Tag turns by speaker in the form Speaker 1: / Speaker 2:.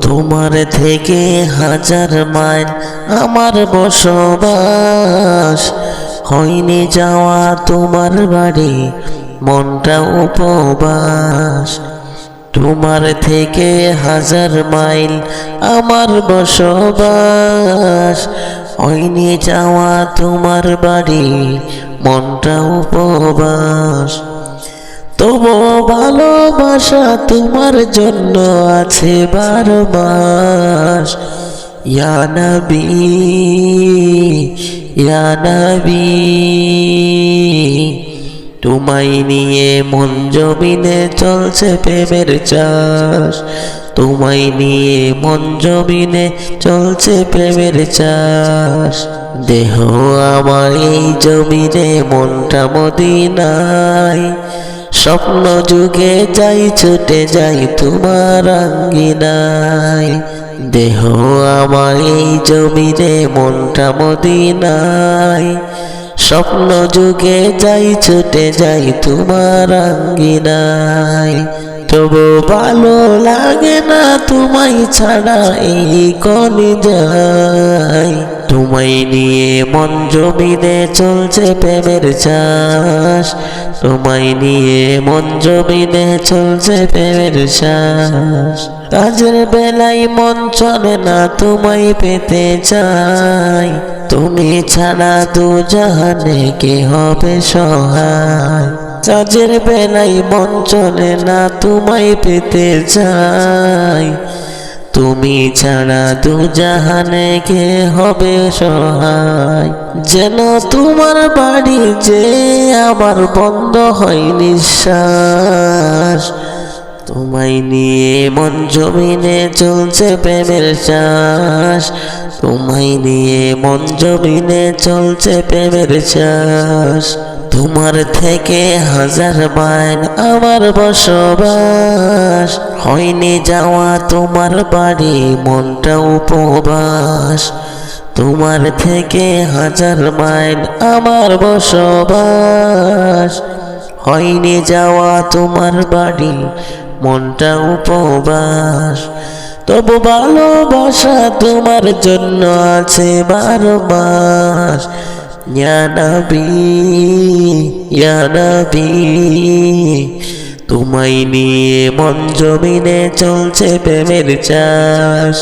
Speaker 1: তোমার থেকে হাজার মাইল আমার বসবাস, হয়নি যাওয়া তোমার বাড়ি মনটা উপবাস। তোমার থেকে হাজার মাইল আমার বসবাস, হয়নি যাওয়া তোমার বাড়ি মনটা উপবাস। তবু ভালোবাসা তোমার জন্য আছে 12 মাস। ইয়া নবী ইয়া নবী, তোমায় নিয়ে মন জমিনে চলছে প্রেমের চাষ। তোমায় নিয়ে মন জমিনে চলছে প্রেমের চাষ। দেহ আমার এই জমিনে মনটা মদিনায়, স্বপ্ন যুগে যাই ছুটে যাই তোমার আঙ্গিনায়। দেহ আমার এই জমিনে মনটা মদিনায়, স্বপ্ন যুগে যাই ছুটে যাই তোমার আঙ্গিনায়। তবু ভালো লাগে না তোমায় ছাড়া এই কলিজায়। তোমায় নিয়ে মন জমিনে চলছে প্রেমের চাষ। তোমায় নিয়ে মন জমিনে চলছে প্রেমের চাষ। কাজের বেলায় মন চলে না তোমায় পেতে চাই। তুমি ছাড়া দু জাহানে কে হবে সহায়। কাজের বেলায় মন চলে না তোমায় পেতে চাই। তুমি ছাড়া দু জাহানে কে হবে সহায়। যেন তোমার বাড়ি যে আমার বন্ধ হয় নিঃশ্বাস। তোমায় নিয়ে মন জমিনে চলছে প্রেমের চাষ। তোমায় নিয়ে মন জমিনে চলছে প্রেমের চাষ। তোমার থেকে হাজার মাইল আমার বসবাস, হয়নি যাওয়া তোমার বাড়ি মনটা উপবাস। তোমার থেকে হাজার মাইল আমার বসবাস, হয়নি যাওয়া তোমার বাড়ি মনটা উপবাস। তবু ভালোবাসা তোমার জন্য আছে 12 মাস। ইয়া নবী ইয়া নবী, তোমায় নিয়ে মন জমিনে চলছে প্রেমের চাষ।